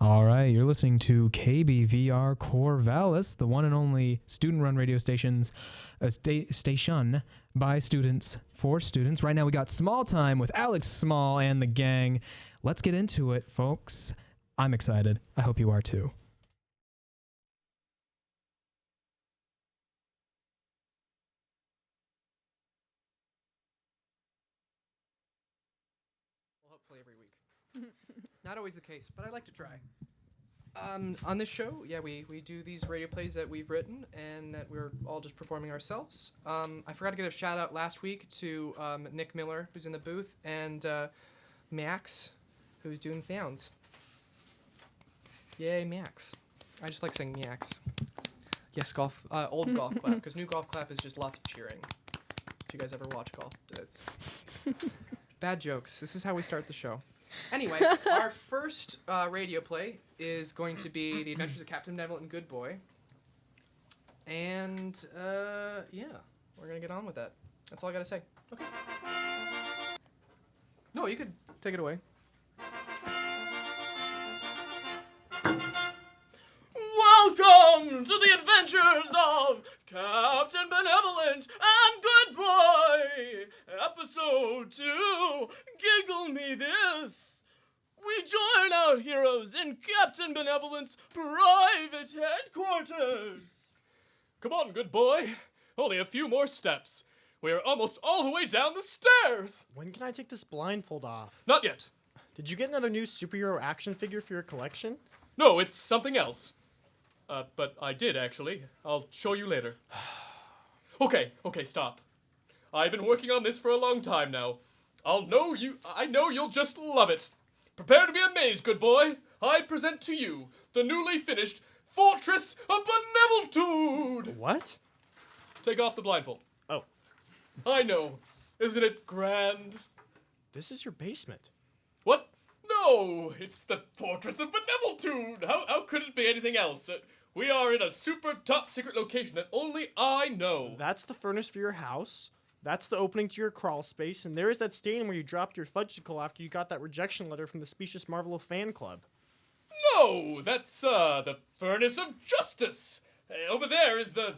All right, you're listening to KBVR Corvallis, the one and only student-run radio station by students for students. Right now we got Small Time with Alex Small and the gang. Let's get into it, folks. I'm excited. I hope you are too. Well, hopefully every week. Not always the case, but I like to try. On this show, we do these radio plays that we've written and that we're all just performing ourselves. I forgot to give a shout out last week to Nick Miller, who's in the booth, and Macks, who's doing sounds. Yay, Macks. I just like saying Macks. Yes, old golf clap, because new golf clap is just lots of cheering. If you guys ever watch golf, it's bad jokes. This is how we start the show. Anyway, our first radio play is going to be The Adventures of Captain Benevolent and Good Boy. And, we're going to get on with that. That's all I got to say. Okay. No, you could take it away. Welcome to the adventures of Captain Benevolent and Good Boy! Episode 2, Giggle Me This! We join our heroes in Captain Benevolent's private headquarters! Come on, Good Boy. Only a few more steps. We are almost all the way down the stairs! When can I take this blindfold off? Not yet. Did you get another new superhero action figure for your collection? No, it's something else. But I did, actually. I'll show you later. Okay, stop. I've been working on this for a long time now. I know you'll just love it. Prepare to be amazed, Good Boy. I present to you the newly finished Fortress of Benevoltude! What? Take off the blindfold. Oh. I know. Isn't it grand? This is your basement. What? No, it's the Fortress of Benevoltude. How could it be anything else? We are in a super top secret location that only I know. That's the furnace for your house. That's the opening to your crawl space. And there is that stain where you dropped your fudgicle after you got that rejection letter from the Specious Marvel fan club. No, that's the Furnace of Justice. Over there is the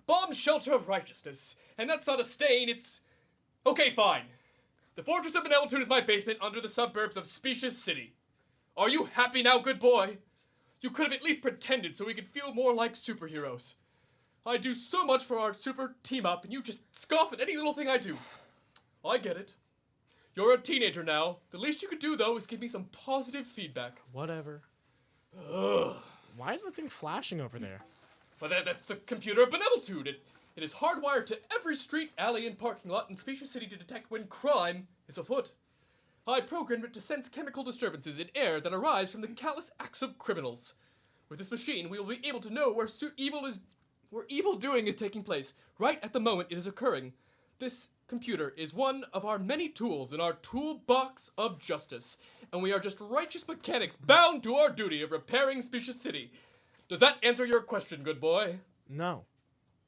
Bomb Shelter of Righteousness. And that's not a stain, it's... Okay, fine. The Fortress of Benevoltude is my basement under the suburbs of Specious City. Are you happy now, Good Boy? You could have at least pretended so we could feel more like superheroes. I do so much for our super team-up, and you just scoff at any little thing I do. I get it. You're a teenager now. The least you could do, though, is give me some positive feedback. Whatever. Ugh. Why is the thing flashing over there? Well, that's the computer of Benevoltude. It is hardwired to every street, alley, and parking lot in Specious City to detect when crime is afoot. I programmed it to sense chemical disturbances in air that arise from the callous acts of criminals. With this machine, we will be able to know where evil doing is taking place, right at the moment it is occurring. This computer is one of our many tools in our toolbox of justice, and we are just righteous mechanics bound to our duty of repairing Specious City. Does that answer your question, Good Boy? No.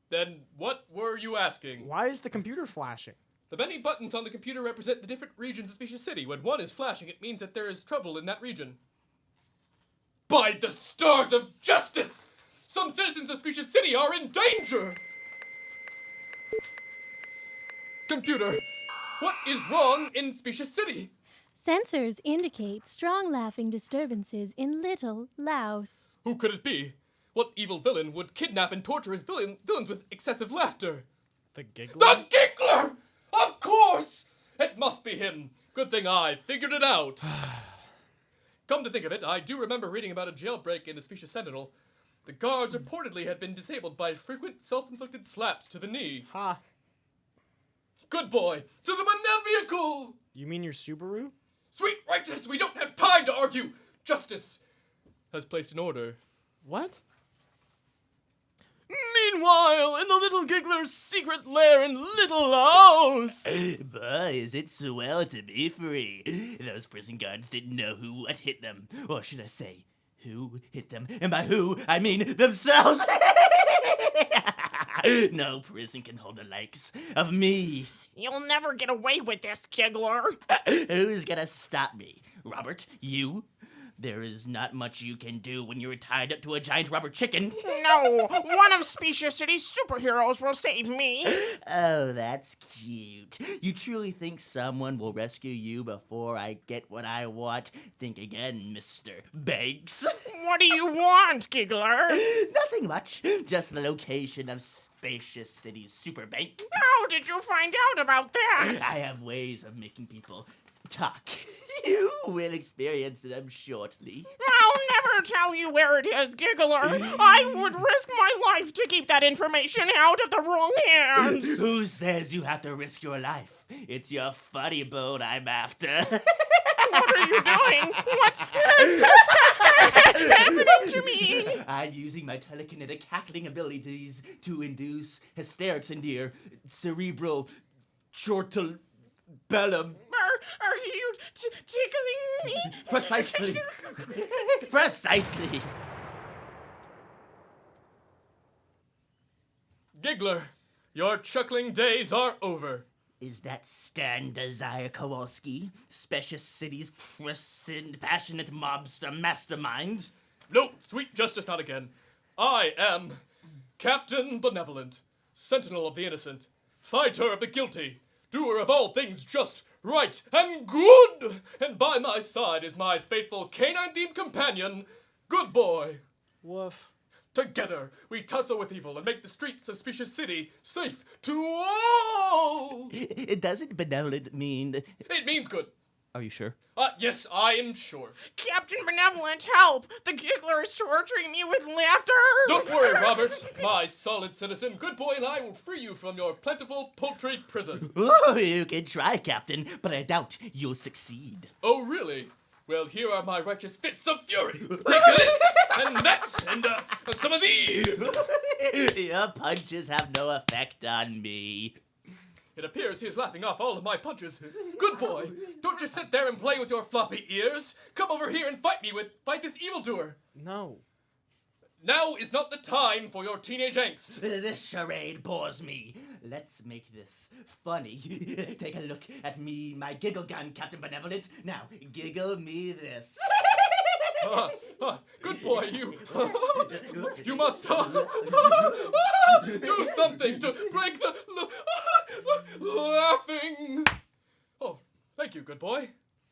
Then what were you asking? Why is the computer flashing? The many buttons on the computer represent the different regions of Specious City. When one is flashing, it means that there is trouble in that region. By the stars of justice! Some citizens of Specious City are in danger! Computer, what is wrong in Specious City? Sensors indicate strong laughing disturbances in Little Laos. Who could it be? What evil villain would kidnap and torture his villains with excessive laughter? The giggler? The Giggler! Of course! It must be him. Good thing I figured it out. Come to think of it, I do remember reading about a jailbreak in the Specious Sentinel. The guards reportedly had been disabled by frequent self-inflicted slaps to the knee. Ha. Good boy! To the Benevehicle! You mean your Subaru? Sweet righteous, we don't have time to argue! Justice has placed an order. What? Meanwhile, in the little Giggler's secret lair in Little Laos. Boy, is it swell to be free. Those prison guards didn't know what hit them. Or should I say, who hit them? And by who, I mean themselves. No prison can hold the likes of me. You'll never get away with this, Giggler. Who's gonna stop me? Robert, you? There is not much you can do when you're tied up to a giant rubber chicken. No, one of Species City's superheroes will save me. Oh, that's cute. You truly think someone will rescue you before I get what I want? Think again, Mr. Banks. What do you want, Giggler? Nothing much. Just the location of Spacious City's super bank. How did you find out about that? I have ways of making people talk. You will experience them shortly. I'll never tell you where it is, Giggler. I would risk my life to keep that information out of the wrong hands. Who says you have to risk your life? It's your funny bone I'm after. What are you doing? What's happening to me? I'm using my telekinetic cackling abilities to induce hysterics into your cerebral chortellum. Are you tickling me? Precisely. Precisely. Giggler, your chuckling days are over. Is that Stan Desire Kowalski, Spacious City's passionate mobster mastermind? No, sweet justice, not again. I am Captain Benevolent, sentinel of the innocent, fighter of the guilty, doer of all things just, right, and good! And by my side is my faithful canine-themed companion, Good Boy. Woof. Together, we tussle with evil and make the streets of Spacious City safe to all! Doesn't benevolent mean... It means good. Are you sure? Yes, I am sure. Captain Benevolent, help! The Giggler is torturing me with laughter! Don't worry, Robert. My solid citizen, Good Boy, and I will free you from your plentiful poultry prison. Oh, you can try, Captain, but I doubt you'll succeed. Oh, really? Well, here are my righteous fits of fury. Take this, and that, and some of these. Your punches have no effect on me. It appears he is laughing off all of my punches. Good Boy, don't just sit there and play with your floppy ears. Come over here and fight this evildoer. No. Now is not the time for your teenage angst. This charade bores me. Let's make this funny. Take a look at me, my giggle gun, Captain Benevolent. Now, giggle me this. Good Boy, you must do something to break the laughing. Oh, thank you, Good Boy.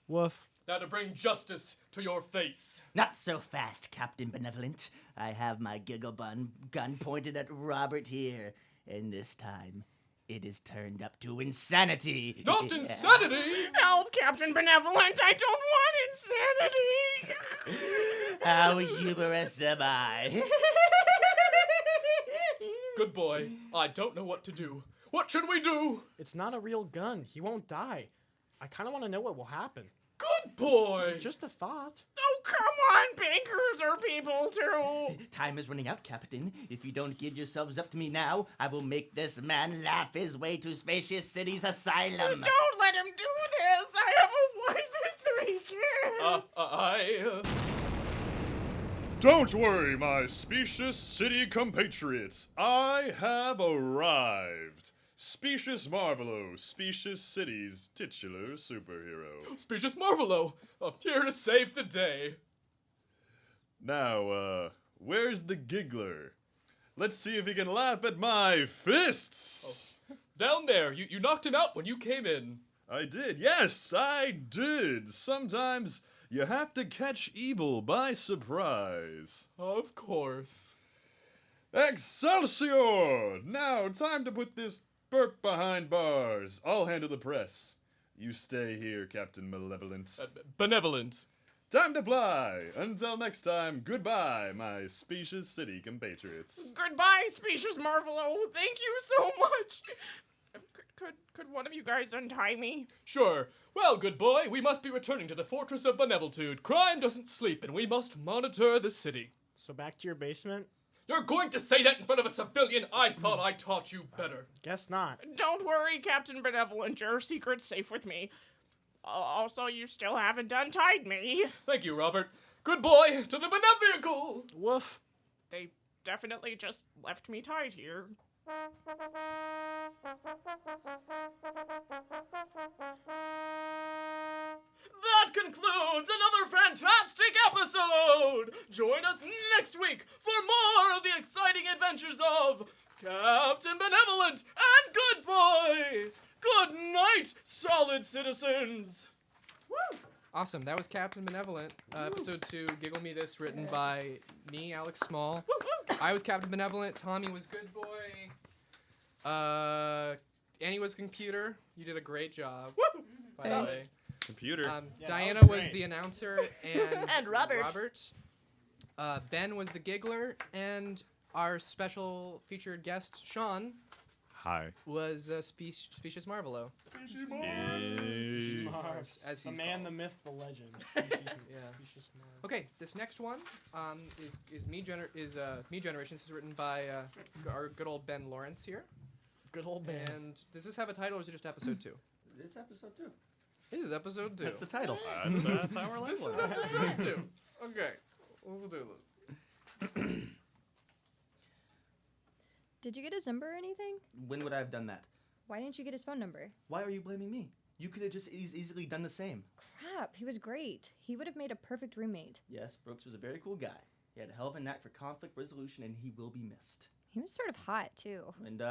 Woof. Now to bring justice to your face. Not so fast, Captain Benevolent. I have my giggle gun pointed at Robert here, and this time it is turned up to insanity. Not insanity! Help, Captain Benevolent! I don't want insanity! How humorous am I? Good Boy, I don't know what to do. What should we do? It's not a real gun. He won't die. I kind of want to know what will happen. Good Boy! Just a thought. Oh, come on, bankers are people too! Time is running out, Captain. If you don't give yourselves up to me now, I will make this man laugh his way to Spacious City's asylum. Don't let him do this! I have a wife and 3 kids! Don't worry, my Spacious City compatriots. I have arrived. Specious Marvelo, Spacious City's titular superhero. Specious Marvelo, here to save the day. Now, where's the giggler? Let's see if he can laugh at my fists. Oh, down there, you knocked him out when you came in. I did, yes, I did. Sometimes you have to catch evil by surprise. Of course. Excelsior! Now, time to put this burp behind bars. I'll handle the press. You stay here, Captain Malevolent. Benevolent. Time to fly. Until next time, goodbye, my Spacious City compatriots. Goodbye, Specious Marvelo. Thank you so much. Could one of you guys untie me? Sure. Well, Good Boy, we must be returning to the Fortress of Benevoltude. Crime doesn't sleep, and we must monitor the city. So back to your basement? You're going to say that in front of a civilian? I thought I taught you better. Guess not. Don't worry, Captain Benevolent. Your secret's safe with me. Also, you still haven't untied me. Thank you, Robert. Good Boy, to the Benevehicle! Woof. They definitely just left me tied here. That concludes another fantastic episode! Join us next week for more of the exciting adventures of Captain Benevolent and Good Boy! Good night, solid citizens! Woo! Awesome, that was Captain Benevolent, episode 2, Giggle Me This, written by me, Alex Small. I was Captain Benevolent, Tommy was Good Boy, Annie was Computer. You did a great job, by the way. Computer. Diana was the announcer, and, And Robert. Ben was the giggler, and our special featured guest, Sean, Hi. was Specious Marvelo. Mars. As The he's man, called. the myth, the legend. Species, Yeah. Specious Mars. Okay, this next one is Me Generation. This is written by our good old Ben Lawrence here. Good old band. And does this have a title or is it just episode 2? It's episode 2. This is episode 2. That's the title. That's how we're This is labeling it. episode 2. Okay, let's do this. Did you get his number or anything? When would I have done that? Why didn't you get his phone number? Why are you blaming me? You could have just easily done the same. Crap, he was great. He would have made a perfect roommate. Yes, Brooks was a very cool guy. He had a hell of a knack for conflict resolution, and he will be missed. He was sort of hot, too. And,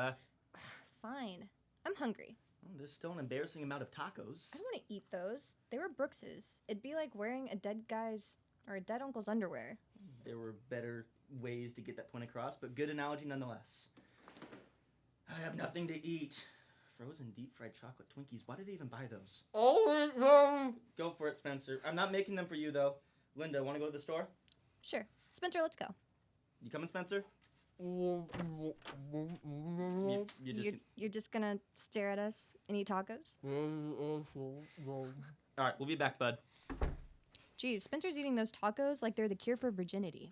Fine. I'm hungry. well, there's still an embarrassing amount of tacos. I don't want to eat those. They were Brooks's. It'd be like wearing a dead guy's or a dead uncle's underwear. There were better ways to get that point across, but good analogy nonetheless. I have nothing to eat. Frozen deep-fried chocolate Twinkies. Why did I even buy those? Go for it, Spencer. I'm not making them for you, though. Linda, want to go to the store? Sure. Spencer, let's go. You coming, Spencer? You're just You're just gonna stare at us and eat tacos? All right, we'll be back, bud. Geez, Spencer's eating those tacos like they're the cure for virginity.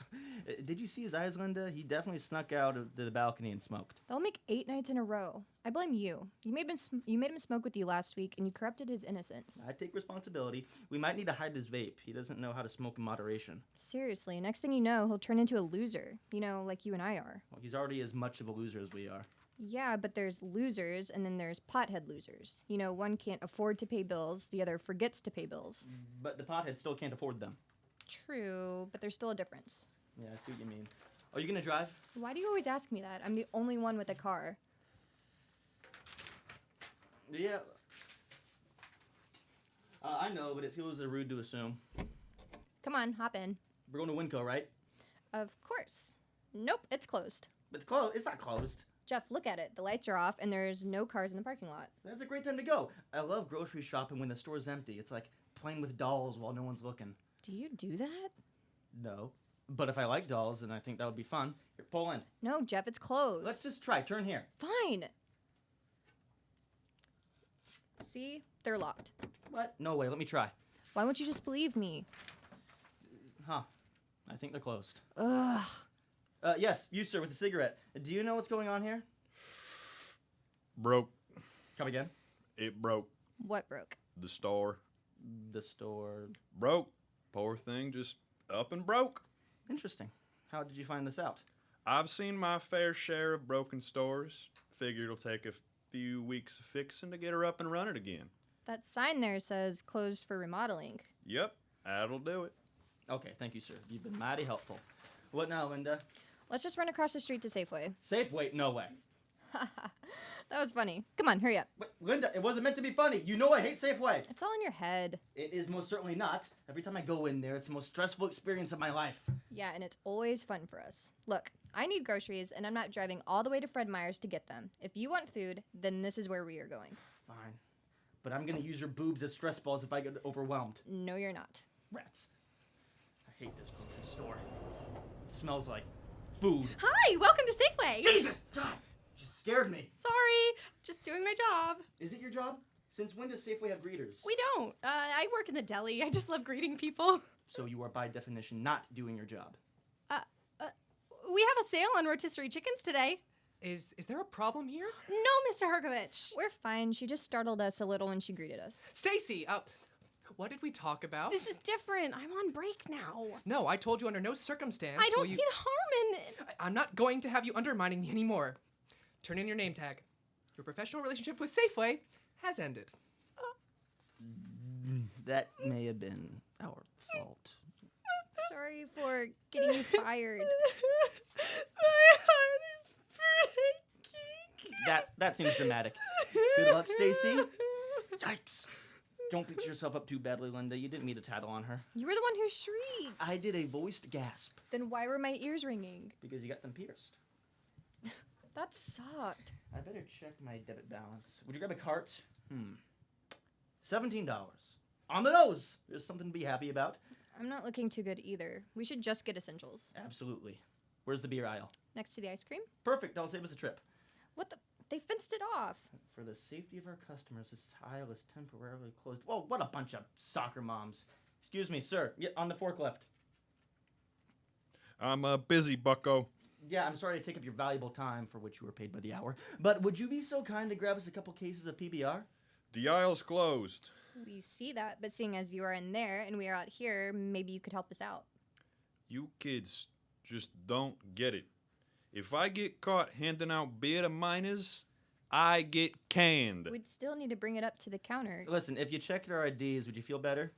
Did you see his eyes, Linda? He definitely snuck out of the balcony and smoked. They'll make 8 nights in a row. I blame you. You made him smoke with you last week, and you corrupted his innocence. I take responsibility. We might need to hide his vape. He doesn't know how to smoke in moderation. Seriously, next thing you know, he'll turn into a loser. You know, like you and I are. Well, he's already as much of a loser as we are. Yeah, but there's losers, and then there's pothead losers. You know, one can't afford to pay bills, the other forgets to pay bills. But the pothead still can't afford them. True, but there's still a difference. Yeah, I see what you mean. Are you gonna drive? Why do you always ask me that? I'm the only one with a car. Yeah. I know, but it feels rude to assume. Come on, hop in. We're going to Winco, right? Of course. Nope, it's closed. But it's closed. It's not closed. Jeff, look at it. The lights are off, and there's no cars in the parking lot. That's a great time to go. I love grocery shopping when the store's empty. It's like playing with dolls while no one's looking. Do you do that? No. But if I like dolls, then I think that would be fun. Here, pull in. No, Jeff, it's closed. Let's just try. Turn here. Fine. See? They're locked. What? No way. Let me try. Why won't you just believe me? Huh. I think they're closed. Ugh. Yes, you, sir, with the cigarette. Do you know what's going on here? Broke. Come again? It broke. What broke? The store. The store. Broke. Poor thing just up and broke. Interesting. How did you find this out? I've seen my fair share of broken stores. Figure it'll take a few weeks of fixing to get her up and running again. That sign there says closed for remodeling. Yep, that'll do it. Okay, thank you, sir. You've been mighty helpful. What now, Linda? Let's just run across the street to Safeway. Safeway? No way. That was funny. Come on, hurry up. Wait, Linda, it wasn't meant to be funny. You know I hate Safeway. It's all in your head. It is most certainly not. Every time I go in there, it's the most stressful experience of my life. Yeah, and it's always fun for us. Look, I need groceries, and I'm not driving all the way to Fred Meyer's to get them. If you want food, then this is where we are going. Fine. But I'm gonna use your boobs as stress balls if I get overwhelmed. No, you're not. Rats. I hate this grocery store. It smells like food. Hi, welcome to Safeway. Jesus! God! Just scared me. Sorry, just doing my job. Is it your job? Since when does Safeway have greeters? We don't. I work in the deli. I just love greeting people. So you are by definition not doing your job. We have a sale on rotisserie chickens today. Is there a problem here? No, Mr. Herkovich. We're fine. She just startled us a little when she greeted us. Stacy, what did we talk about? This is different. I'm on break now. No, I told you under no circumstance I don't will see you... the harm in it. I'm not going to have you undermining me anymore. turn in your name tag. Your professional relationship with Safeway has ended. That may have been our fault. Sorry for getting you fired. My heart is breaking. That seems dramatic. Good luck, Stacy. Yikes. Don't beat yourself up too badly, Linda. You didn't mean to tattle on her. You were the one who shrieked. I did a voiced gasp. Then why were my ears ringing? Because you got them pierced. That sucked. I better check my debit balance. Would you grab a cart? $17. On the nose! There's something to be happy about. I'm not looking too good either. We should just get essentials. Absolutely. Where's the beer aisle? Next to the ice cream? Perfect. That'll save us a trip. What the? They fenced it off. For the safety of our customers, this aisle is temporarily closed. Whoa, what a bunch of soccer moms. Excuse me, sir. Yeah, on the forklift. I'm busy, bucko. Yeah, I'm sorry to take up your valuable time for which you were paid by the hour. But would you be so kind to grab us a couple cases of PBR? The aisle's closed. We see that, but seeing as you are in there and we are out here, maybe you could help us out. You kids just don't get it. If I get caught handing out beer to minors, I get canned. We'd still need to bring it up to the counter. Listen, if you checked our IDs, would you feel better?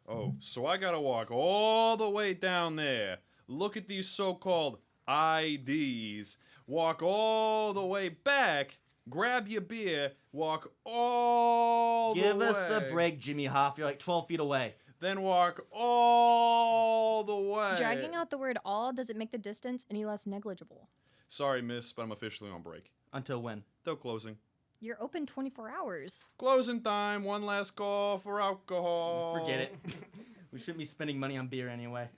Oh, so I gotta walk all the way down there. Look at these so-called IDs. Walk all the way back. Grab your beer. Walk all the way. Give us the break, Jimmy Hoff. You're like 12 feet away. Then walk all the way. Dragging out the word all doesn't make the distance any less negligible. Sorry, miss, but I'm officially on break. Until when? Till closing. You're open 24 hours. Closing time. One last call for alcohol. Forget it. We shouldn't be spending money on beer anyway.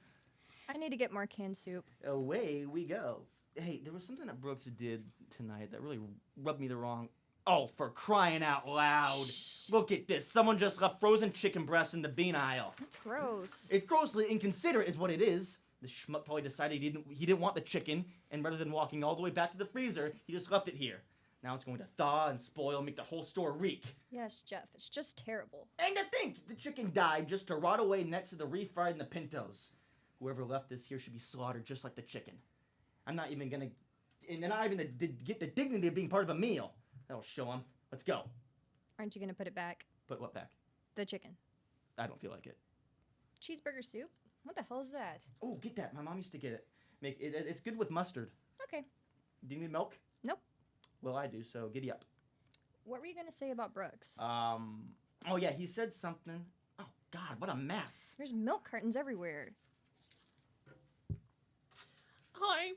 I need to get more canned soup. Away we go. Hey, there was something that Brooks did tonight that really rubbed me the wrong. Oh, for crying out loud. Shh. Look at this. Someone just left frozen chicken breasts in the bean aisle. That's gross. It's grossly inconsiderate is what it is. The schmuck probably decided he didn't want the chicken, and rather than walking all the way back to the freezer, he just left it here. Now it's going to thaw and spoil and make the whole store reek. Yes, Jeff, it's just terrible. And to think, the chicken died just to rot away next to the refried and the pintos. Whoever left this here should be slaughtered just like the chicken. I'm not even gonna, and they're not even get the dignity of being part of a meal. That'll show them. Let's go. Aren't you gonna put it back? Put what back? The chicken. I don't feel like it. Cheeseburger soup? What the hell is that? Oh, get that. My mom used to get it. It's good with mustard. Okay. Do you need milk? Nope. Well, I do, so giddy up. What were you gonna say about Brooks? Oh yeah, he said something. Oh God, what a mess. There's milk cartons everywhere. Hi,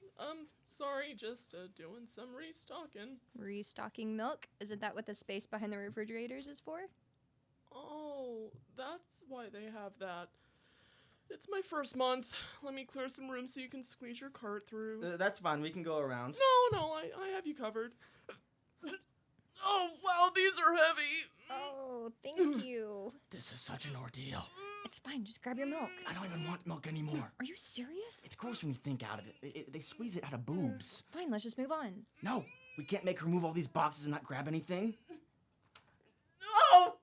sorry, just doing some restocking. Restocking milk? Isn't that what the space behind the refrigerators is for? Oh, that's why they have that. It's my first month. Let me clear some room so you can squeeze your cart through. That's fine, we can go around. No, I have you covered. Oh, wow, these are heavy. Oh, thank you. This is such an ordeal. It's fine, just grab your milk. I don't even want milk anymore. Are you serious? It's gross when you think out of it. They squeeze it out of boobs. Fine, let's just move on. No, we can't make her move all these boxes and not grab anything. Oh,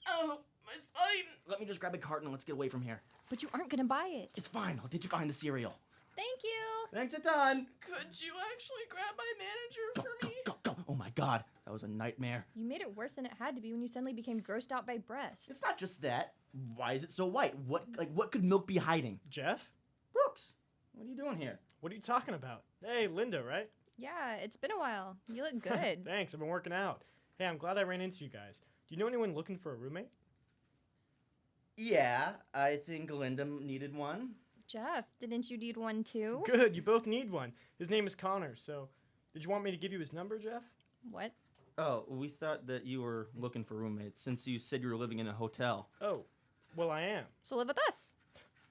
my spine. Let me just grab a carton and let's get away from here. But you aren't gonna buy it. It's fine, I'll ditch you behind the cereal. Thank you. Thanks a ton. Could you actually grab my manager for me? Go. Oh my God, that was a nightmare. You made it worse than it had to be when you suddenly became grossed out by breasts. It's not just that. Why is it so white? What could milk be hiding? Jeff? Brooks, what are you doing here? What are you talking about? Hey, Linda, right? Yeah, it's been a while. You look good. Thanks, I've been working out. Hey, I'm glad I ran into you guys. Do you know anyone looking for a roommate? Yeah, I think Linda needed one. Jeff, didn't you need one too? Good, you both need one. His name is Connor, so did you want me to give you his number, Jeff? What? Oh, we thought that you were looking for roommates since you said you were living in a hotel. Oh, well, I am. So live with us.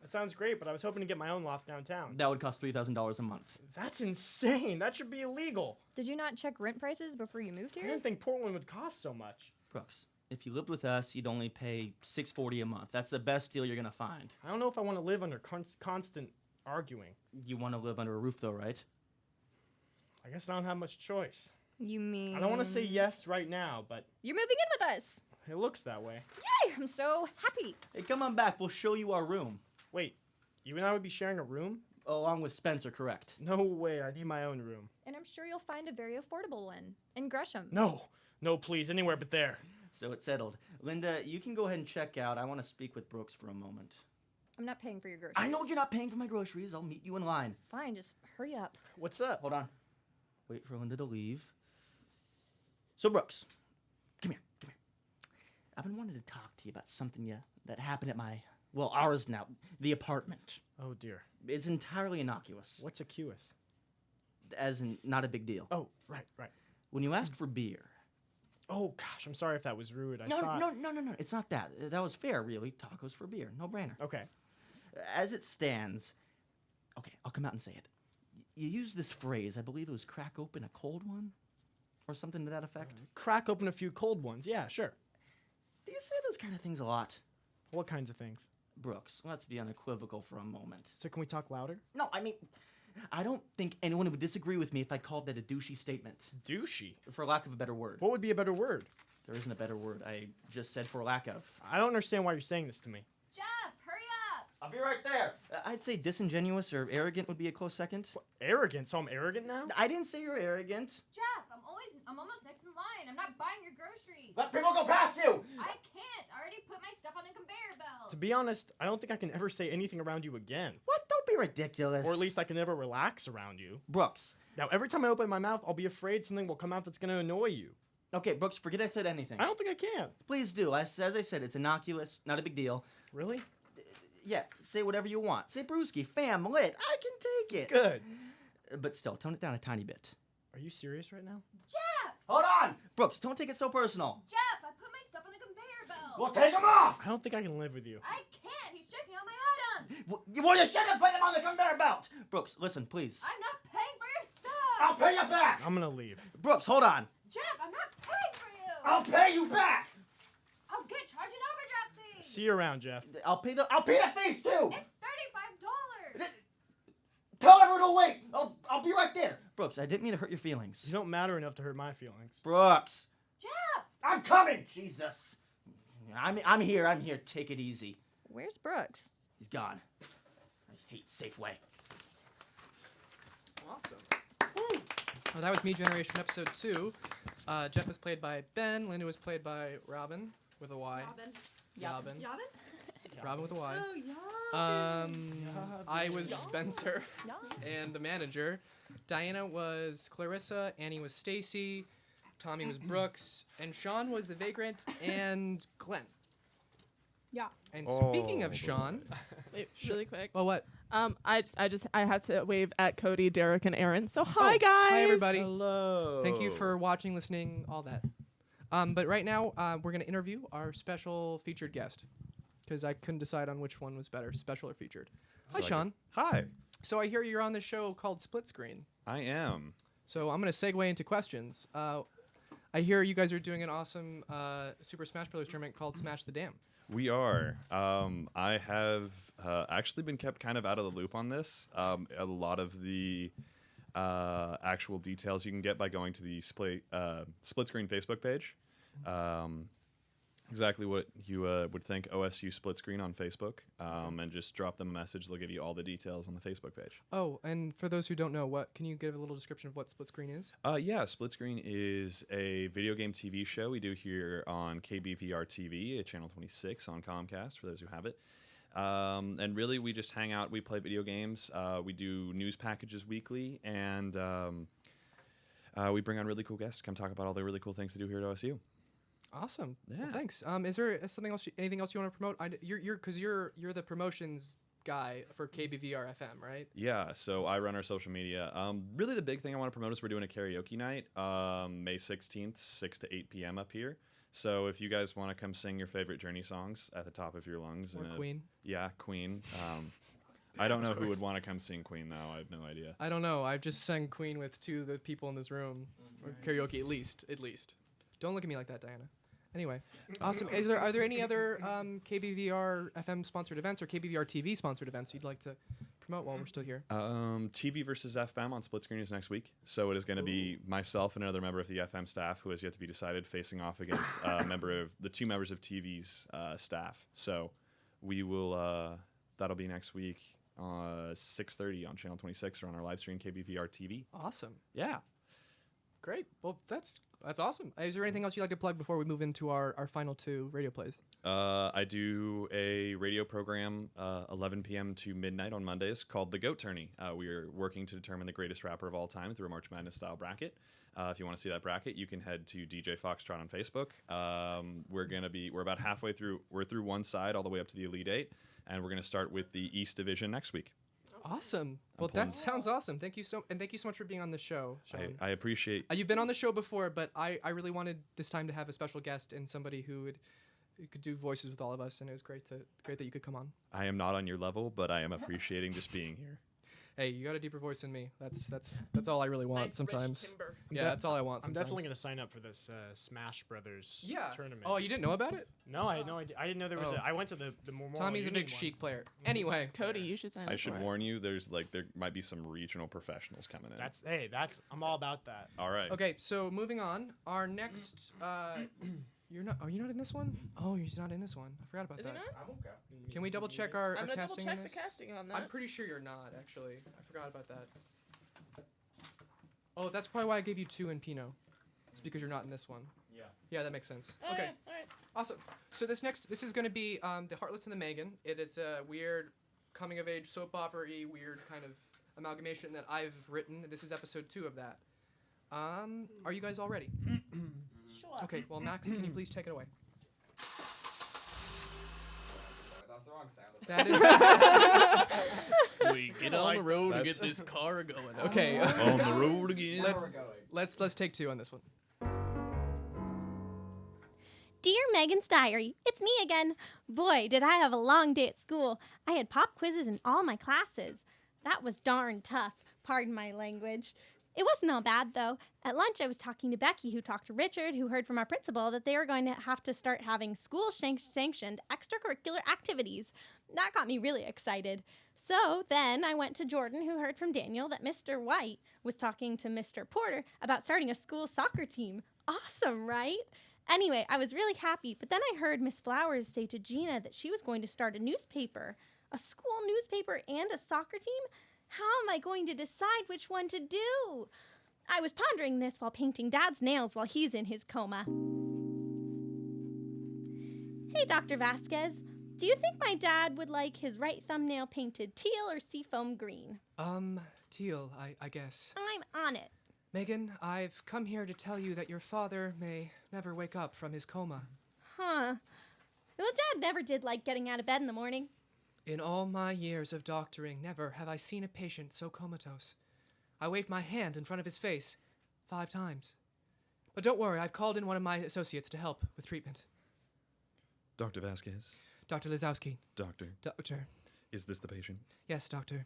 That sounds great, but I was hoping to get my own loft downtown. That would cost $3,000 a month. That's insane. That should be illegal. Did you not check rent prices before you moved I here? didn't think Portland would cost so much. Brooks, if you lived with us, you'd only pay $640 a month. That's the best deal you're gonna find. I don't know if I want to live under constant arguing. You want to live under a roof, though, right? I guess I don't have much choice. You mean... I don't want to say yes right now, but... You're moving in with us! It looks that way. Yay! I'm so happy! Hey, come on back. We'll show you our room. Wait, you and I would be sharing a room? Along with Spencer, correct? No way, I need my own room. And I'm sure you'll find a very affordable one in Gresham. No, please, anywhere but there. So it's settled. Linda, you can go ahead and check out. I want to speak with Brooks for a moment. I'm not paying for your groceries. I know you're not paying for my groceries. I'll meet you in line. Fine, just hurry up. What's up? Hold on. Wait for Linda to leave. So, Brooks, come here. I've been wanting to talk to you about something that happened at ours now, the apartment. Oh, dear. It's entirely innocuous. What's accused? As in, not a big deal. Oh, right. When you asked for beer. Oh, gosh, I'm sorry if that was rude. No, it's not that. That was fair, really. Tacos for beer. No brainer. Okay. As it stands, okay, I'll come out and say it. You used this phrase, I believe it was crack open a cold one? Or something to that effect? Crack open a few cold ones. Yeah, sure. Do you say those kind of things a lot? What kinds of things? Brooks, let's be unequivocal for a moment. So can we talk louder? No, I mean, I don't think anyone would disagree with me if I called that a douchey statement. Douchey? For lack of a better word. What would be a better word? There isn't a better word. I just said for lack of. I don't understand why you're saying this to me. Jeff, hurry up! I'll be right there. I'd say disingenuous or arrogant would be a close second. What, arrogant? So I'm arrogant now? I didn't say you're arrogant. Jeff, I'm almost next in line. I'm not buying your groceries. Let people go past you! I can't. I already put my stuff on a conveyor belt. To be honest, I don't think I can ever say anything around you again. What? Don't be ridiculous. Or at least I can never relax around you. Brooks. Now, every time I open my mouth, I'll be afraid something will come out that's going to annoy you. Okay, Brooks, forget I said anything. I don't think I can. Please do. As I said, it's innocuous, not a big deal. Really? Yeah, say whatever you want. Say brewski, fam, lit. I can take it. Good. But still, tone it down a tiny bit. Are you serious right now? Jeff! Hold on! Brooks, don't take it so personal. Jeff, I put my stuff on the conveyor belt. Well, take them off! I don't think I can live with you. I can't. He's checking out my items. Well, you should have put them on the conveyor belt! Brooks, listen, please. I'm not paying for your stuff. I'll pay you back! I'm going to leave. Brooks, hold on. Jeff, I'm not paying for you. I'll pay you back! I'll get charged an overdraft fee. See you around, Jeff. I'll pay the fees, too! It's $35. Tell everyone to wait! I'll be right there! Brooks, I didn't mean to hurt your feelings. You don't matter enough to hurt my feelings. Brooks! Jeff! I'm coming! Jesus! I'm here. Take it easy. Where's Brooks? He's gone. I hate Safeway. Awesome. Woo. Well, that was Me Generation episode 2. Jeff was played by Ben. Linda was played by Robyn with a Y. Robyn. Robyn with a Y. Oh, I was Spencer and the manager. Diana was Clarissa. Annie was Stacy. Tommy was Brooks. And Sean was the vagrant and Glenn. Yeah. And speaking of Sean. Wait, really quick. Well, what? I have to wave at Cody, Derek, and Aaron. So hi, guys. Hi, everybody. Hello. Thank you for watching, listening, all that. But right now, we're going to interview our special featured guest. Because I couldn't decide on which one was better, special or featured. Hi, Sean. Hi. So I hear you're on the show called Split Screen. I am. So I'm going to segue into questions. I hear you guys are doing an awesome Super Smash Bros. Tournament called Smash the Dam. We are. I have actually been kept kind of out of the loop on this. A lot of the actual details you can get by going to the Split Screen Facebook page. Exactly what you would think, OSU Split Screen on Facebook, and just drop them a message. They'll give you all the details on the Facebook page. Oh, and for those who don't know, can you give a little description of what Split Screen is? Yeah, Split Screen is a video game TV show we do here on KBVR TV, at Channel 26 on Comcast, for those who have it. And really, we just hang out. We play video games. We do news packages weekly, and we bring on really cool guests to come talk about all the really cool things to do here at OSU. Awesome. Yeah. Well, thanks. Is there something else? Anything else you want to promote? You're the promotions guy for KBVR FM, right? Yeah. So I run our social media. Really, the big thing I want to promote is we're doing a karaoke night, May 16th, 6 to 8 p.m. up here. So if you guys want to come sing your favorite Journey songs at the top of your lungs, or Queen. Yeah, Queen. I don't know who would want to come sing Queen though. I have no idea. I don't know. I've just sang Queen with two of the people in this room. Or karaoke, at least. Don't look at me like that, Diana. Anyway, awesome. Are there any other KBVR FM sponsored events or KBVR TV sponsored events you'd like to promote while we're still here? TV versus FM on Split Screen is next week. So it is going to be myself and another member of the FM staff who has yet to be decided facing off against the two members of TV's staff. So we will, that'll be next week, 6:30 on Channel 26 or on our live stream KBVR TV. Awesome. Yeah. Great. Well, that's awesome. Is there anything else you'd like to plug before we move into our final 2 radio plays? I do a radio program 11 p.m. to midnight on Mondays called The Goat Tourney. We are working to determine the greatest rapper of all time through a March Madness style bracket. If you want to see that bracket, you can head to DJ Foxtrot on Facebook. We're about halfway through. We're through one side all the way up to the Elite 8, and we're going to start with the East Division next week. Awesome. Well, that sounds awesome. Thank you so much for being on the show, Sean. I appreciate. You've been on the show before, but I really wanted this time to have a special guest and somebody who could do voices with all of us, and it was great that you could come on. I am not on your level, but I am appreciating just being here. Hey, you got a deeper voice than me. That's all I really want Nice, sometimes. rich timbre. Yeah, that's all I want. I'm Sometimes. definitely gonna sign up for this Smash Brothers tournament. Oh, you didn't know about it? No, I had no idea. I didn't know there was. I went to the Memorial Tommy's a Union big one. Chic player. Anyway, Cody, you should sign up. I should for it. warn you. There might be some regional professionals coming in. I'm all about that. All right. Okay, so moving on. Our next. You're not. Are you not in this one? Oh, you're not in this one. I forgot about Is he that. not? Can we double check our I'm gonna double casting check in the this? casting on that. I'm pretty sure you're not, actually. I forgot about that. Oh, that's probably why I gave you 2 in Pinot. It's because you're not in this one. Yeah. Yeah, that makes sense. Oh, Okay. yeah, all right. Awesome. So this is going to be the Heartless and the Megan. It is a weird coming-of-age soap opera-y weird kind of amalgamation that I've written. This is episode 2 of that. Are you guys all ready? Sure. Okay. Well, Max, can you please take it away? That's the wrong sound. That is. We get on the road to get this car going. Okay. On the road again. Let's take 2 on this one. Dear Megan's Diary, it's me again. Boy, did I have a long day at school. I had pop quizzes in all my classes. That was darn tough, pardon my language. It wasn't all bad, though. At lunch, I was talking to Becky, who talked to Richard, who heard from our principal that they were going to have to start having school-sanctioned extracurricular activities. That got me really excited. So then I went to Jordan, who heard from Daniel that Mr. White was talking to Mr. Porter about starting a school soccer team. Awesome, right? Anyway, I was really happy, but then I heard Miss Flowers say to Gina that she was going to start a newspaper. A school newspaper and a soccer team? How am I going to decide which one to do? I was pondering this while painting Dad's nails while he's in his coma. Hey, Dr. Vasquez. Do you think my dad would like his right thumbnail painted teal or seafoam green? Teal, I guess. I'm on it. Megan, I've come here to tell you that your father may never wake up from his coma. Huh. Well, Dad never did like getting out of bed in the morning. In all my years of doctoring, never have I seen a patient so comatose. I waved my hand in front of his face 5 times. But don't worry, I've called in one of my associates to help with treatment. Dr. Vasquez. Dr. Lizowski. Doctor. Doctor. Is this the patient? Yes, doctor.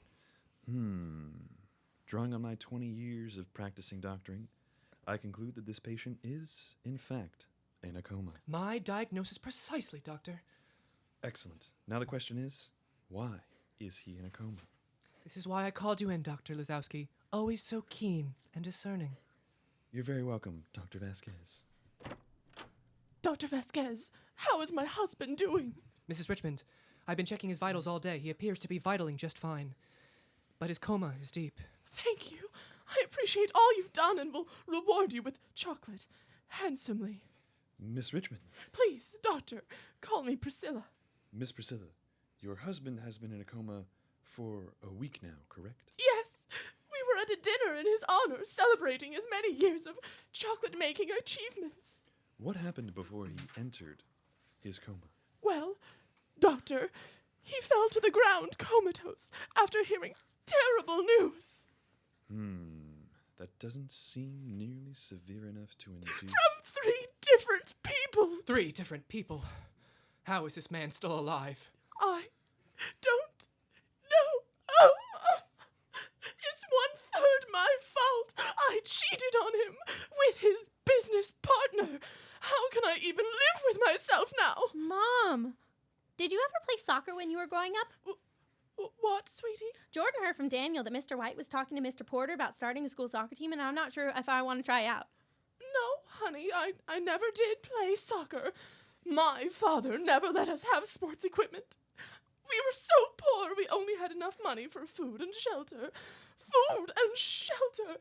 Drawing on my 20 years of practicing doctoring, I conclude that this patient is, in fact, in a coma. My diagnosis precisely, doctor. Excellent. Now the question is, why is he in a coma? This is why I called you in, Dr. Lizowski. Always so keen and discerning. You're very welcome, Dr. Vasquez. Dr. Vasquez, how is my husband doing? Mrs. Richmond, I've been checking his vitals all day. He appears to be vitaling just fine. But his coma is deep. Thank you. I appreciate all you've done and will reward you with chocolate handsomely. Miss Richmond. Please, doctor, call me Priscilla. Miss Priscilla, your husband has been in a coma for a week now, correct? Yes, we were at a dinner in his honor celebrating his many years of chocolate-making achievements. What happened before he entered his coma? Well, doctor, he fell to the ground comatose after hearing terrible news. That doesn't seem nearly severe enough to induce... From 3 different people. 3 different people. How is this man still alive? I don't know. It's 1/3 my fault. I cheated on him with his business partner. How can I even live with myself now? Mom, did you ever play soccer when you were growing up? What, sweetie? Jordan heard from Daniel that Mr. White was talking to Mr. Porter about starting a school soccer team, and I'm not sure if I want to try out. No, honey, I never did play soccer. My father never let us have sports equipment. We were so poor we only had enough money for food and shelter. Food and shelter!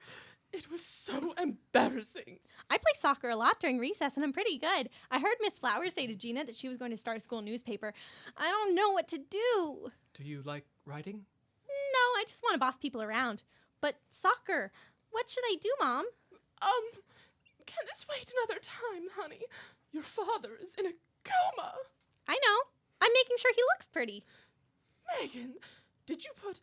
It was so embarrassing. I play soccer a lot during recess, and I'm pretty good. I heard Miss Flowers say to Gina that she was going to start a school newspaper. I don't know what to do. Do you like writing? No, I just want to boss people around. But soccer, what should I do, Mom? Can this wait another time, honey? Your father is in a coma. I know. I'm making sure he looks pretty. Megan, did you put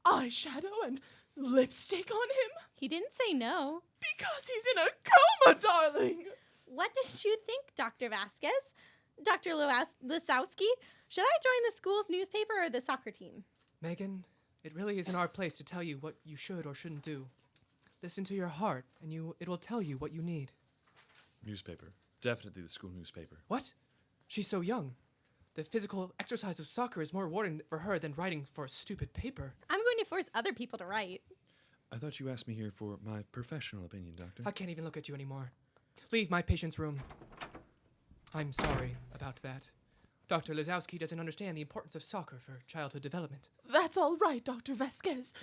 eyeshadow and lipstick on him? He didn't say no. Because he's in a coma, darling. What did you think, Dr. Vasquez? Dr. Lisowski? Should I join the school's newspaper or the soccer team? Megan, it really isn't our place to tell you what you should or shouldn't do. Listen to your heart, and it will tell you what you need. Newspaper. Definitely the school newspaper. What? She's so young. The physical exercise of soccer is more rewarding for her than writing for a stupid paper. I'm going to force other people to write. I thought you asked me here for my professional opinion, Doctor. I can't even look at you anymore. Leave my patient's room. I'm sorry about that. Dr. Lisowski doesn't understand the importance of soccer for childhood development. That's all right, Dr. Vasquez.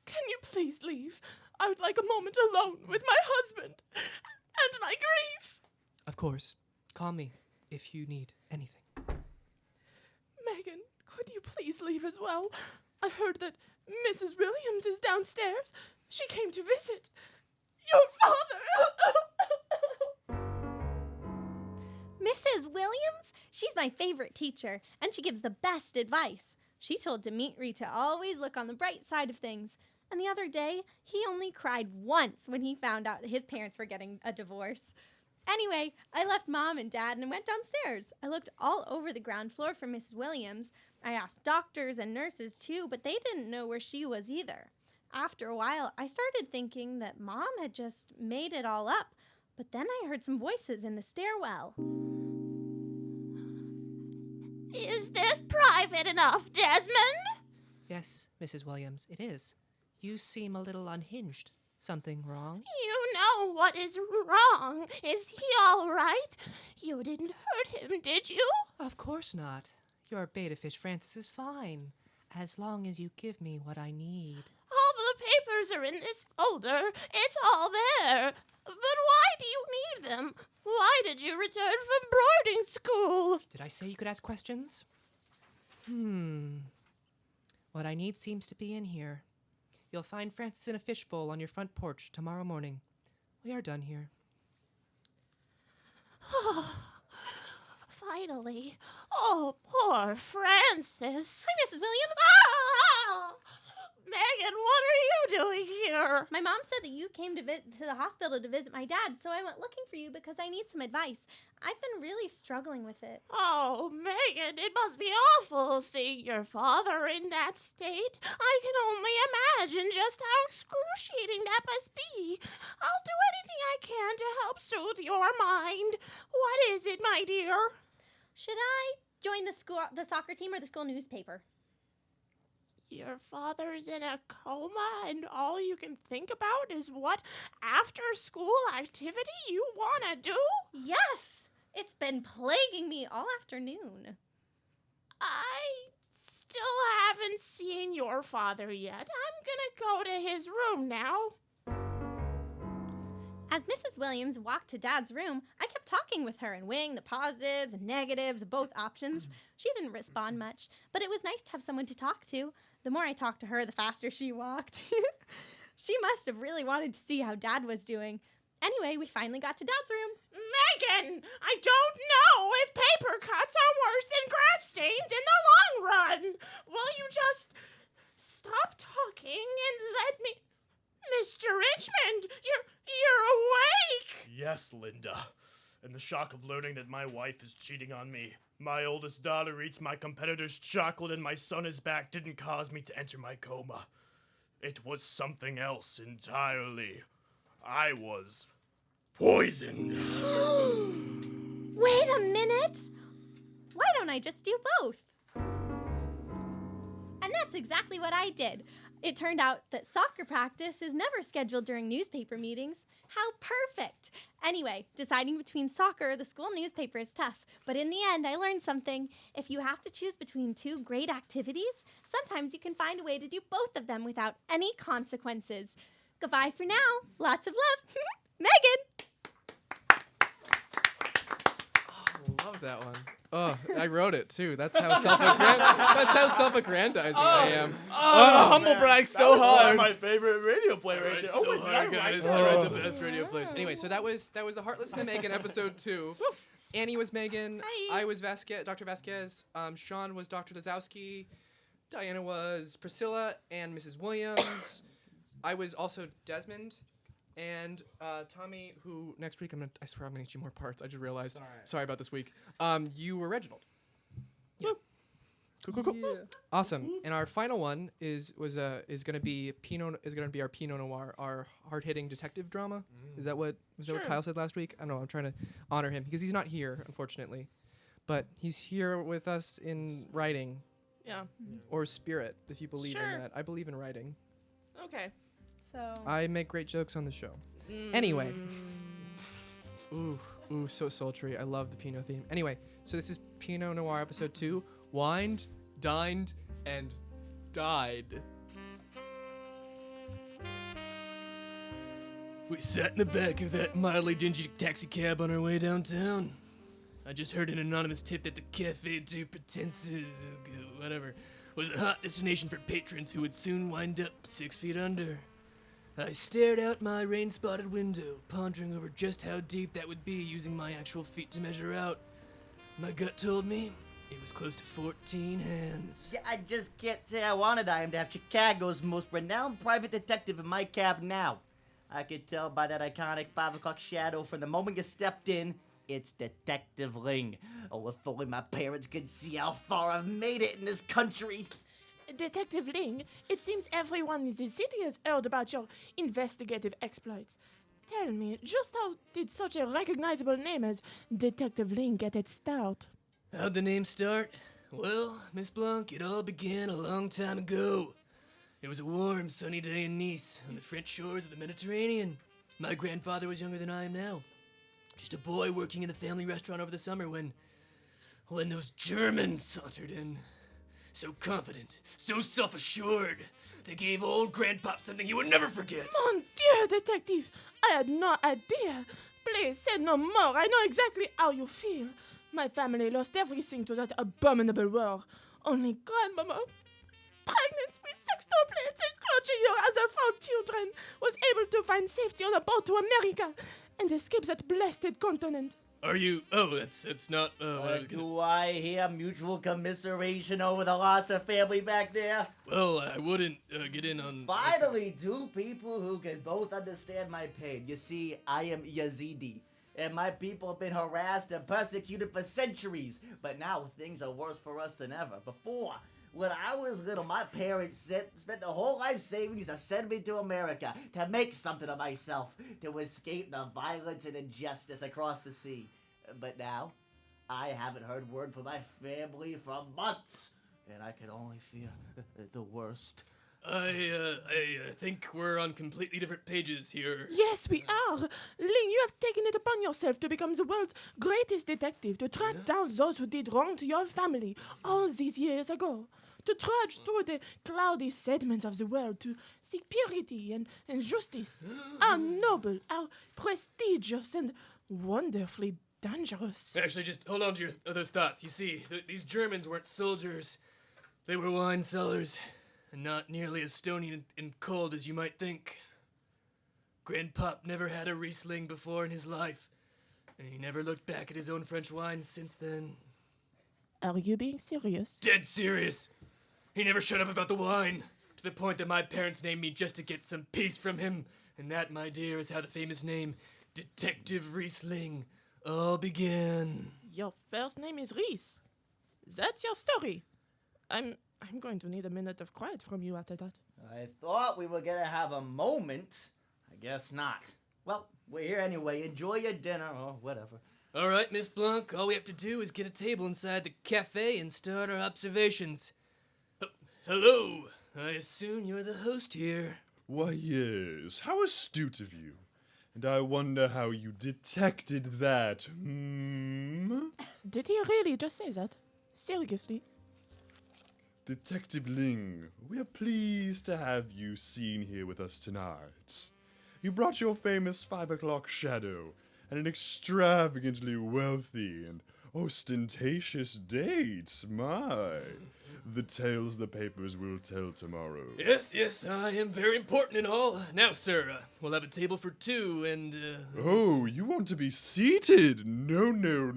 Can you please leave? I would like a moment alone with my husband and my grief. Of course. Call me if you need anything. Megan, could you please leave as well? I heard that Mrs. Williams is downstairs. She came to visit your father. Mrs. Williams? She's my favorite teacher, and she gives the best advice. She told Dimitri to always look on the bright side of things. And the other day, he only cried once when he found out his parents were getting a divorce. Anyway, I left Mom and Dad and went downstairs. I looked all over the ground floor for Mrs. Williams. I asked doctors and nurses too, but they didn't know where she was either. After a while, I started thinking that Mom had just made it all up, but then I heard some voices in the stairwell. Is this private enough, Desmond? Yes, Mrs. Williams, it is. You seem a little unhinged. Something wrong? You know what is wrong. Is he all right? You didn't hurt him, did you? Of course not. Your beta fish Francis is fine, as long as you give me what I need. All the papers are in this folder. It's all there. But why do you need them? Why did you return from boarding school? Did I say you could ask questions? What I need seems to be in here. You'll find Francis in a fishbowl on your front porch tomorrow morning. We are done here. Finally. Oh, poor Francis. Hi, Mrs. Williams. Ah! Megan, what are you doing here? My mom said that you came to the hospital to visit my dad, so I went looking for you because I need some advice. I've been really struggling with it. Oh, Megan, it must be awful seeing your father in that state. I can only imagine just how excruciating that must be. I'll do anything I can to help soothe your mind. What is it, my dear? Should I join the soccer team or the school newspaper? Your father's in a coma and all you can think about is what after-school activity you want to do? Yes! It's been plaguing me all afternoon. I still haven't seen your father yet. I'm gonna go to his room now. As Mrs. Williams walked to Dad's room, I kept talking with her and weighing the positives and negatives of both options. She didn't respond much, but it was nice to have someone to talk to. The more I talked to her, the faster she walked. She must have really wanted to see how Dad was doing. Anyway, we finally got to Dad's room. Megan, I don't know if paper cuts are worse than grass stains in the long run. Will you just stop talking and let me... Mr. Richmond, you're awake! Yes, Linda. And the shock of learning that my wife is cheating on me, my oldest daughter eats my competitor's chocolate, and my son is back didn't cause me to enter my coma. It was something else entirely. I was poisoned. Wait a minute! Why don't I just do both? And that's exactly what I did. It turned out that soccer practice is never scheduled during newspaper meetings. How perfect! Anyway, deciding between soccer or the school newspaper is tough, but in the end, I learned something. If you have to choose between two great activities, sometimes you can find a way to do both of them without any consequences. Goodbye for now. Lots of love. Megan! I love that one. Oh, I wrote it too. That's how self-aggrandizing I am. Humble brag so hard. My favorite radio play right there. So hard, guys. I write the best radio plays. Anyway, so that was the Heartless and the Megan episode 2. Annie was Megan. Hi. I was Dr. Vasquez. Sean was Dr. Lazowski. Diana was Priscilla and Mrs. Williams. I was also Desmond. And Tommy, who next week I swear I'm gonna need you more parts. I just realized. Sorry about this week. You were Reginald. Yeah. Cool. Yeah. Awesome. And our final one is gonna be our Pinot Noir, our hard-hitting detective drama. Is that what Kyle said last week? I don't know. I'm trying to honor him because he's not here, unfortunately, but he's here with us in writing. Yeah. Or spirit, if you believe in Sure. that. I believe in writing. Okay. So I make great jokes on the show. Anyway. Ooh, so sultry. I love the Pinot theme. Anyway, so this is Pinot Noir episode 2. Wined, dined, and died. We sat in the back of that mildly dingy taxi cab on our way downtown. I just heard an anonymous tip that the Café du Pretense, whatever, was a hot destination for patrons who would soon wind up 6 feet under. I stared out my rain-spotted window, pondering over just how deep that would be using my actual feet to measure out. My gut told me it was close to 14 hands. Yeah, I just can't say I wanted I am to have Chicago's most renowned private detective in my cab now. I could tell by that iconic 5 o'clock shadow from the moment you stepped in, it's Detective Ling. Oh, if only my parents could see how far I've made it in this country. Detective Ling, it seems everyone in the city has heard about your investigative exploits. Tell me, just how did such a recognizable name as Detective Ling get its start? How'd the name start? Well, Miss Blanc, it all began a long time ago. It was a warm, sunny day in Nice, on the French shores of the Mediterranean. My grandfather was younger than I am now. Just a boy working in the family restaurant over the summer when those Germans sauntered in. So confident, so self-assured. They gave old Grandpop something he would never forget. Mon Dieu, detective! I had no idea. Please, say no more. I know exactly how you feel. My family lost everything to that abominable war. Only Grandmama, pregnant with sextuplets and clutching your other 4 children, was able to find safety on a boat to America and escape that blasted continent. Are you? Oh, that's not what I was gonna... Do I hear mutual commiseration over the loss of family back there? Well, I wouldn't get in on... Finally, 2 people who can both understand my pain. You see, I am Yazidi, and my people have been harassed and persecuted for centuries. But now things are worse for us than ever. Before, when I was little, my parents spent the whole life savings to send me to America, to make something of myself, to escape the violence and injustice across the sea. But now, I haven't heard word from my family for months, and I can only fear the worst. I think we're on completely different pages here. Yes, we are. Ling, you have taken it upon yourself to become the world's greatest detective, to track down those who did wrong to your family all these years ago, to trudge through the cloudy sediments of the world to seek purity and justice. How noble, how prestigious, and wonderfully dangerous. Actually, just hold on to those thoughts. You see, these Germans weren't soldiers. They were wine sellers. And not nearly as stony and cold as you might think. Grandpop never had a Riesling before in his life, and he never looked back at his own French wines since then. Are you being serious? Dead serious. He never shut up about the wine, to the point that my parents named me just to get some peace from him. And that, my dear, is how the famous name Detective Riesling all began. Your first name is Reese. That's your story. I'm going to need a minute of quiet from you after that. I thought we were gonna have a moment. I guess not. Well, we're here anyway. Enjoy your dinner or whatever. All right, Miss Blanc, all we have to do is get a table inside the cafe and start our observations. Hello. I assume you're the host here. Why, yes. How astute of you. And I wonder how you detected that, Did he really just say that? Seriously? Detective Ling, we are pleased to have you seen here with us tonight. You brought your famous 5 o'clock shadow and an extravagantly wealthy and ostentatious date. My, the tales the papers will tell tomorrow. Yes, I am very important and all. Now, sir, we'll have a table for 2 and, Oh, you want to be seated? No.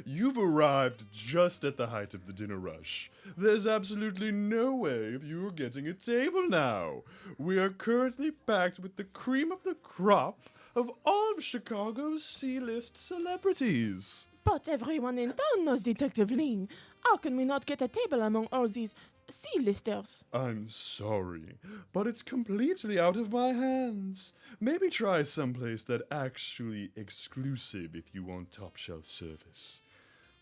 You've arrived just at the height of the dinner rush. There's absolutely no way of you getting a table now. We are currently packed with the cream of the crop of all of Chicago's C-list celebrities. But everyone in town knows Detective Ling. How can we not get a table among all these C-listers? I'm sorry, but it's completely out of my hands. Maybe try someplace that actually exclusive if you want top-shelf service.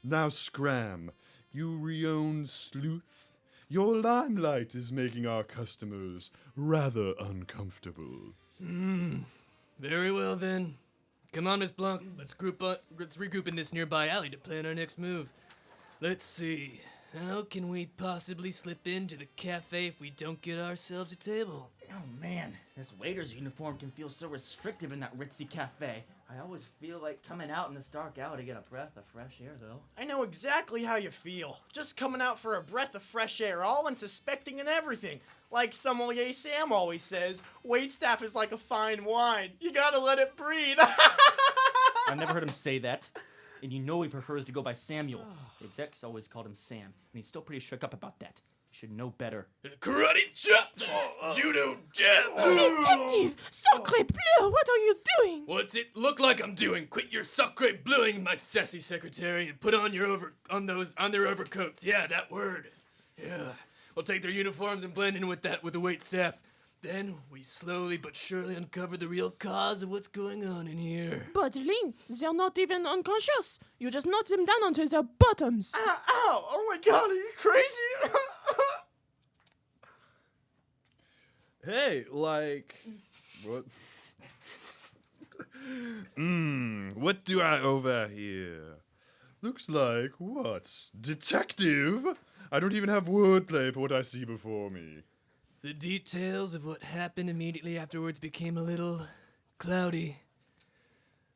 Now, Scram, you re-owned sleuth, your limelight is making our customers rather uncomfortable. Very well then. Come on, Miss Blanc. Let's regroup in this nearby alley to plan our next move. Let's see. How can we possibly slip into the cafe if we don't get ourselves a table? Oh man, this waiter's uniform can feel so restrictive in that ritzy cafe. I always feel like coming out in this dark alley to get a breath of fresh air, though. I know exactly how you feel. Just coming out for a breath of fresh air, all unsuspecting and everything. Like sommelier Sam always says, waitstaff is like a fine wine. You gotta let it breathe. I've never heard him say that. And you know he prefers to go by Samuel. The execs always called him Sam, and he's still pretty shook up about that. You should know better. Karate chop! Judo jab! Detective! Sacre bleu! What are you doing? What's it look like I'm doing? Quit your sacre bleuing, my sassy secretary, and put on their overcoats. Yeah, that word. Yeah. We'll take their uniforms and blend in with the waitstaff. Then we slowly but surely uncover the real cause of what's going on in here. But Ling, they're not even unconscious. You just knock them down onto their bottoms. Ow! Oh my god, are you crazy? Hey, like, what? What do I over here? Looks like, what? Detective? I don't even have wordplay for what I see before me. The details of what happened immediately afterwards became a little cloudy.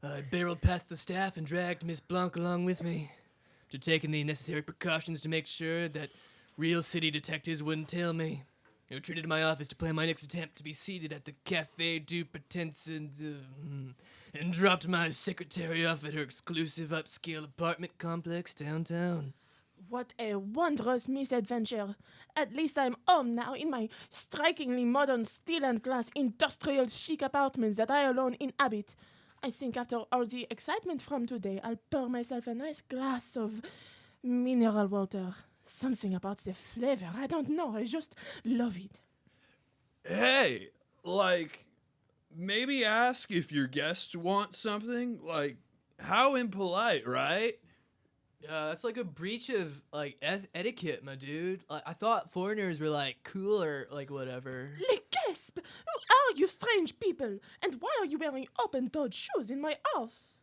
I barreled past the staff and dragged Miss Blanc along with me, after taking the necessary precautions to make sure that real city detectives wouldn't tail me. I retreated to my office to plan my next attempt to be seated at the Café du Pretense and dropped my secretary off at her exclusive upscale apartment complex downtown. What a wondrous misadventure. At least I'm home now in my strikingly modern steel and glass industrial chic apartment that I alone inhabit. I think after all the excitement from today, I'll pour myself a nice glass of mineral water. Something about the flavor, I don't know, I just love it. Hey, like, maybe ask if your guests want something? Like, how impolite, right? That's like a breach of like etiquette, my dude. I thought foreigners were like cool or like whatever. Les Gasp! Who are you strange people? And why are you wearing open-toed shoes in my house?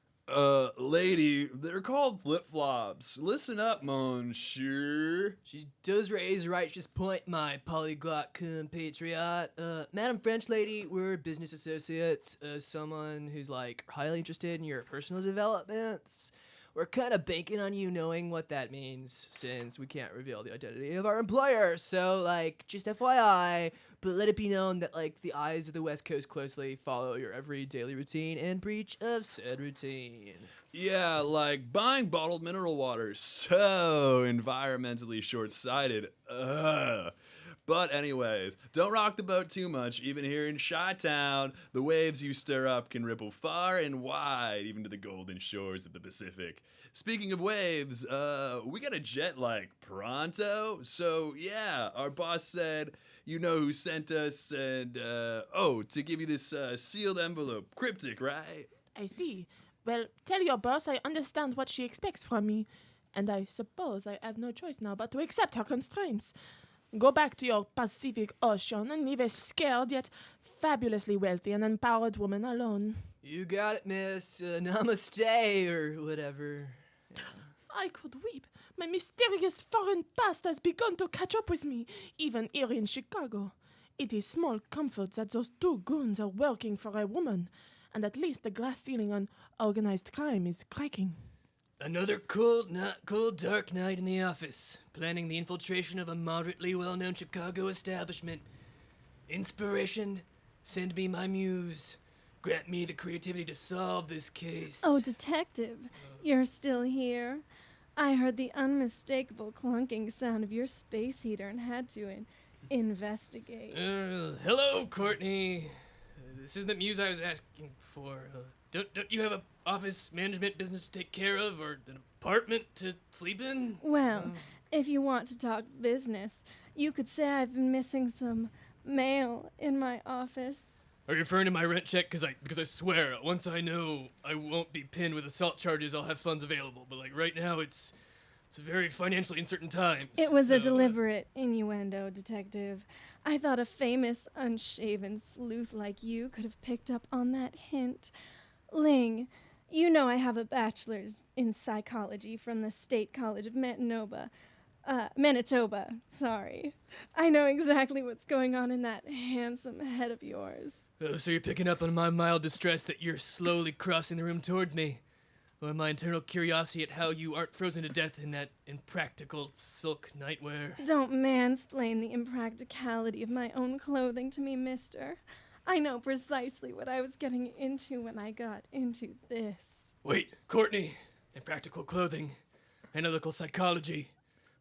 Lady, they're called flip-flops. Listen up, monsieur. She does raise a righteous point, my polyglot compatriot. Madam French lady, we're business associates. Someone who's like highly interested in your personal developments. We're kind of banking on you knowing what that means, since we can't reveal the identity of our employer. So, like, just FYI, but let it be known that, like, the eyes of the West Coast closely follow your every daily routine and breach of said routine. Yeah, like buying bottled mineral water. So environmentally short-sighted. But anyways, don't rock the boat too much. Even here in Chi-Town, the waves you stir up can ripple far and wide, even to the golden shores of the Pacific. Speaking of waves, we got a jet like pronto. So yeah, our boss said, you know who sent us, and to give you this sealed envelope. Cryptic, right? I see. Well, tell your boss I understand what she expects from me. And I suppose I have no choice now but to accept her constraints. Go back to your Pacific Ocean and leave a scared yet fabulously wealthy and empowered woman alone. You got it, miss. Namaste, or whatever. Yeah. I could weep. My mysterious foreign past has begun to catch up with me, even here in Chicago. It is small comfort that those two goons are working for a woman, and at least the glass ceiling on organized crime is cracking. Another cold, dark night in the office, planning the infiltration of a moderately well-known Chicago establishment. Inspiration, send me my muse. Grant me the creativity to solve this case. Oh, detective, you're still here? I heard the unmistakable clunking sound of your space heater and had to investigate. Hello, Courtney. This isn't the muse I was asking for. Don't you have an office management business to take care of, or an apartment to sleep in? Well, if you want to talk business, you could say I've been missing some mail in my office. Are you referring to my rent check? Because I swear, once I know I won't be pinned with assault charges, I'll have funds available. But like right now, it's a very financially uncertain time. It was a deliberate innuendo, detective. I thought a famous, unshaven sleuth like you could have picked up on that hint. Ling, you know I have a bachelor's in psychology from the State College of Manitoba, sorry. I know exactly what's going on in that handsome head of yours. Oh, so you're picking up on my mild distress that you're slowly crossing the room towards me? Or my internal curiosity at how you aren't frozen to death in that impractical silk nightwear? Don't mansplain the impracticality of my own clothing to me, mister. I know precisely what I was getting into when I got into this. Wait, Courtney. Impractical clothing. Analytical psychology.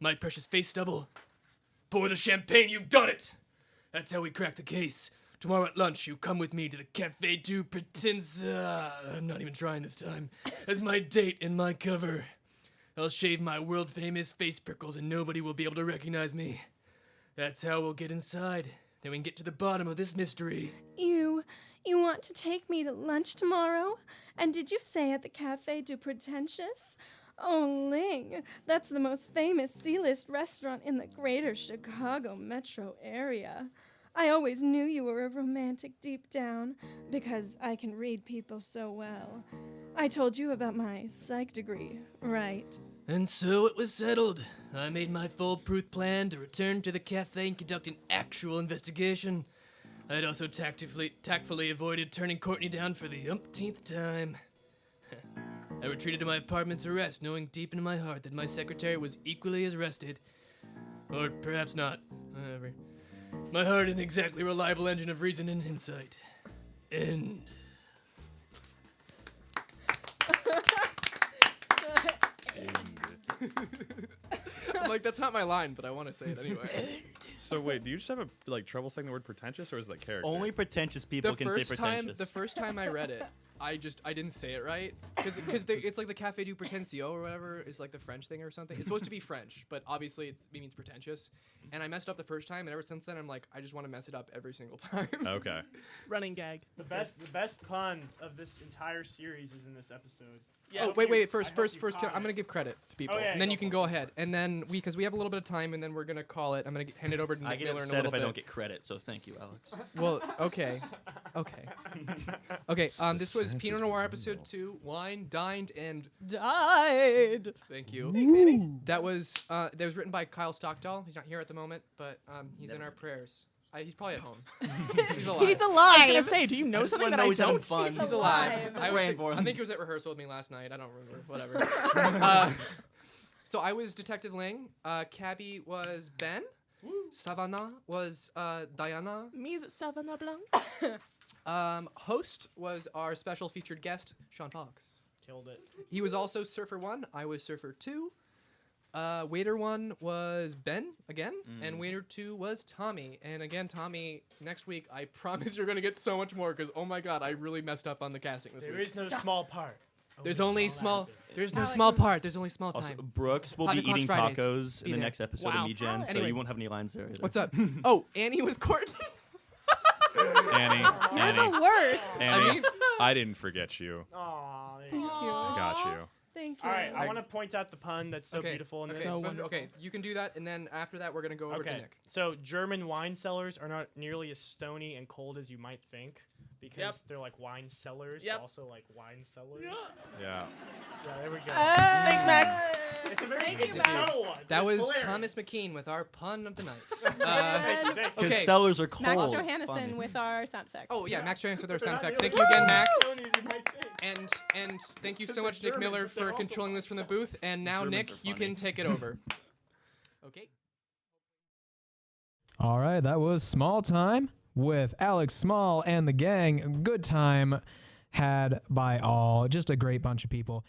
My precious face double. Pour the champagne, you've done it! That's how we crack the case. Tomorrow at lunch, you come with me to the Café du Pretense. I'm not even trying this time. As my date and my cover. I'll shave my world-famous face prickles and nobody will be able to recognize me. That's how we'll get inside. Then we can get to the bottom of this mystery. You want to take me to lunch tomorrow? And did you say at the Café du Pretentious? Oh, Ling, that's the most famous C-list restaurant in the greater Chicago metro area. I always knew you were a romantic deep down, because I can read people so well. I told you about my psych degree, right? And so it was settled. I made my foolproof plan to return to the cafe and conduct an actual investigation. I had also tactfully avoided turning Courtney down for the umpteenth time. I retreated to my apartment to rest, knowing deep in my heart that my secretary was equally as rested. Or perhaps not. Whatever. My heart isn't exactly a reliable engine of reason and insight. End. I'm like, that's not my line, but I want to say it anyway. So wait, do you just have a trouble saying the word pretentious, or is that character? Only pretentious people can say pretentious. The first time I read it, I didn't say it right because it's like the Café du Pretensio or whatever is like the French thing or something. It's supposed to be French, but obviously it means pretentious. And I messed up the first time, and ever since then I'm like, I just want to mess it up every single time. Okay. Running gag. The best pun of this entire series is in this episode. Yes. Oh, wait. First, I'm gonna give credit to people, and then you can go ahead. And then because we have a little bit of time, and then we're gonna call it. I'm gonna hand it over to Nick Miller in a little bit. I get upset if I don't get credit, so thank you, Alex. Well, okay. This was Pinot Noir episode 2. Wine, dined, and died. Thank you. That was written by Kyle Stockdall. He's not here at the moment, but he's in our prayers. He's probably at home. He's alive. He's alive. I was gonna say, do you know something that I don't? He's alive. I think he was at rehearsal with me last night. I don't remember. Whatever. So I was Detective Ling. Cabby was Ben. Savannah was Diana. Mise Savannah Blanc. Host was our special featured guest, Sean Fox. Killed it. He was also Surfer 1. I was Surfer 2. Waiter 1 was Ben again, and Waiter 2 was Tommy. And again, Tommy, next week, I promise you're going to get so much more because, oh my god, I really messed up on the casting this week. There is no small part. There's only small. There's no small part. There's only small time. Also, Brooks will be eating tacos in the next episode of Me Gen, so you won't have any lines there either. What's up? Oh, Annie was Courtney. Annie. You're the worst. Annie, I didn't forget you. Aw, Thank you. I got you. Thank you. All right, I want to point out the pun that's so beautiful in this. Okay, you can do that, and then after that, we're gonna go over to Nick. So German wine cellars are not nearly as stony and cold as you might think. because they're like wine cellars, but also like wine cellars. Yeah. Yeah, there we go. Thanks, Max. It's a very Thank it's you, a Max. subtle one. That but was it's hilarious. Thomas McKean with our pun of the night. Thank you. Because Okay. cellars are Max cold. Johanesen with our sound effects. Oh yeah, Max Johanesen with our They're sound not effects. nearly Thank you again, as Max. phony as you might think. And thank you so They're much, Nick German, Miller, but they're for also controlling this from the wine booth. And now, Germans Nick, are you funny. can take it over. Okay. All right, that was Small Time with Alex Small and the gang. Good time had by all. Just a great bunch of people.